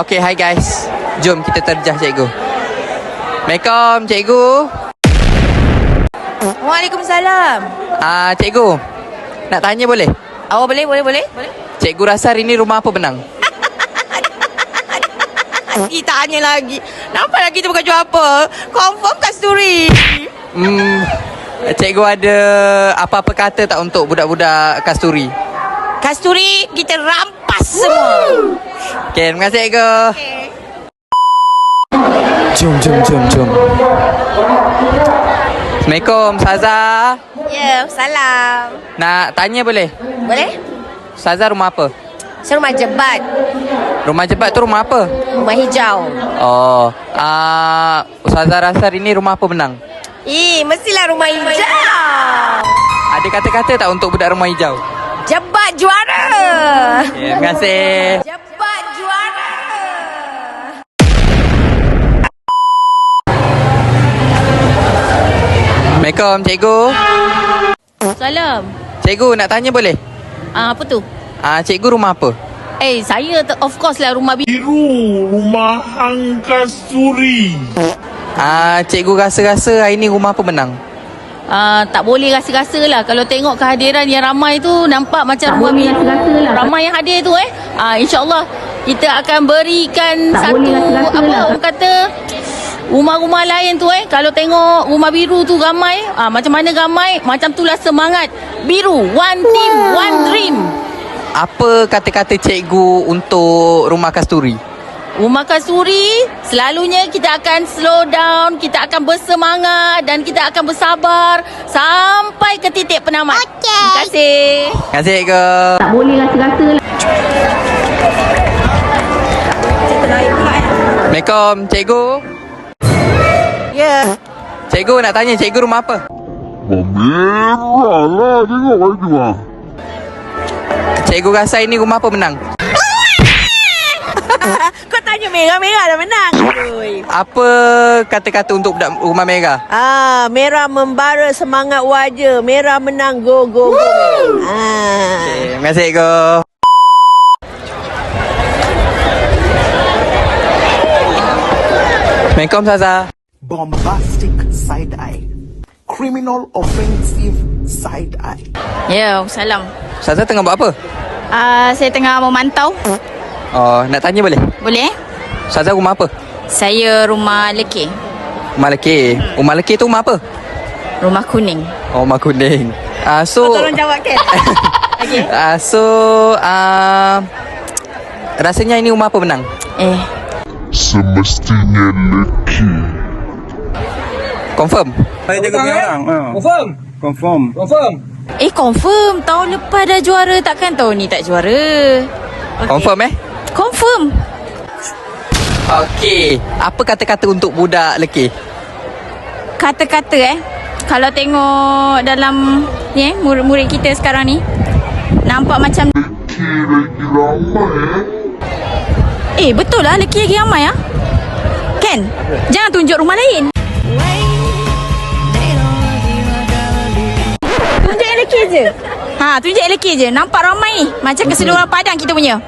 Okay, hi guys. Jom kita terjah cikgu. Assalamualaikum cikgu. Waalaikumsalam. Cikgu, nak tanya boleh? Oh, boleh. Cikgu rasa hari ni rumah apa menang? Tanya lagi. Nampak lagi tu bukan jual apa? Confirm kasturi. Cikgu ada apa-apa kata tak untuk budak-budak kasturi? Kasturi kita rampas semua. Okay, terima kasih cikgu. Jom. Assalamualaikum, Ustazah. Ya, salam. Nak tanya boleh? Boleh? Ustazah rumah apa? Saya rumah jebat. Rumah jebat tu rumah apa? Rumah hijau. Oh, Ustazah rasa hari ni rumah apa menang? Mestilah rumah hijau. Ada kata-kata tak untuk budak rumah hijau? Jebat juara. Okay, terima kasih. Jebat juara. Assalamualaikum, cikgu. Salam. Cikgu, nak tanya boleh? Apa tu? Cikgu rumah apa? Saya of course lah rumah Biru rumah Hang Kasturi. Cikgu rasa-rasa hari ni rumah apa menang? tak boleh rasa-rasa lah. Kalau tengok kehadiran yang ramai tu, nampak macam rumah biru. Ramai yang hadir tu InsyaAllah kita akan berikan orang kata rumah-rumah lain tu kalau tengok rumah biru tu ramai, macam mana ramai, macam itulah semangat biru. One team, one dream. Apa kata-kata cikgu untuk rumah kasturi? Rumah Kasturi, selalunya kita akan slow down, kita akan bersemangat dan kita akan bersabar sampai ke titik penamat. Okay. Terima kasih. Terima kasih cikgu. Tak boleh rasa-rasa lah. Assalamualaikum, cikgu. Ya. Cikgu nak tanya, cikgu rumah apa? Merah lah, tengok baju lah. Cikgu rasa ini rumah apa menang? Kau tanya merah-merah dah menang. Ui. Apa kata-kata untuk budak rumah merah? Merah membara semangat wajah. Merah menang, go. Okay, terima kasih cikgu. Assalamualaikum, Ustazah. Bombastic side eye, criminal offensive side eye. Ya, salam. Ustazah tengah buat apa? Saya tengah memantau. Oh, nak tanya boleh? Boleh? Ustazah rumah apa? Saya rumah leki. Rumah leki. Rumah leki tu rumah apa? Rumah kuning. Oh, rumah kuning. So Tolong jawab kan. Okay. rasanya ini rumah apa menang? Semestinya leki. Confirm? Confirm. Confirm. Tahun lepas dah juara, takkan tahun ni tak juara. Confirm Confirm. Okey. Apa kata-kata untuk budak leki? Kata-kata kalau tengok dalam ni murid-murid kita sekarang ni, nampak macam Leki ramai. betul lah, lelaki lagi ramai Kan? Jangan tunjuk rumah lain. Tunjuk lelaki je. Tunjuk lelaki je. Nampak ramai ni. Macam keseluruhan Padang kita punya.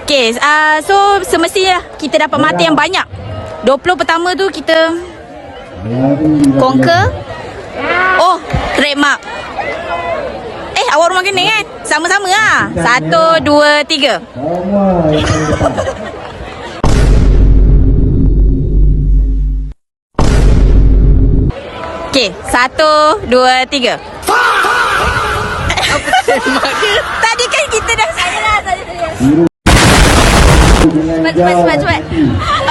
Okay, so semestinya kita dapat mata yang banyak. 20 pertama tu kita conquer. Oh, trademark. Awak rumah kening kan? Sama-sama lah. 1, 2, 3. Okay, 1, 2, 3. Tadi kan kita dah Cepat.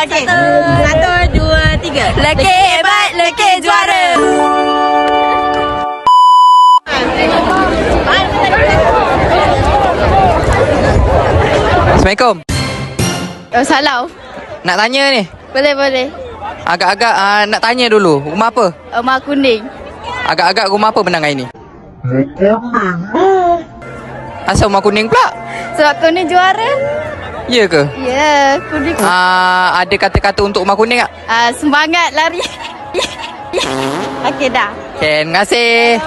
Okay, 1, 2, 3. Lelaki hebat, lelaki juara. Assalamualaikum. Salam. Nak tanya ni. Boleh. Agak-agak nak tanya dulu. Rumah apa? Rumah kuning. Agak-agak rumah apa menang hari ni? Asal rumah kuning pula? Sebab kuning juara. Ya ke? Ya, kuning. Ada kata-kata untuk rumah kuning tak? Semangat lari. Okey dah. Okay, terima kasih.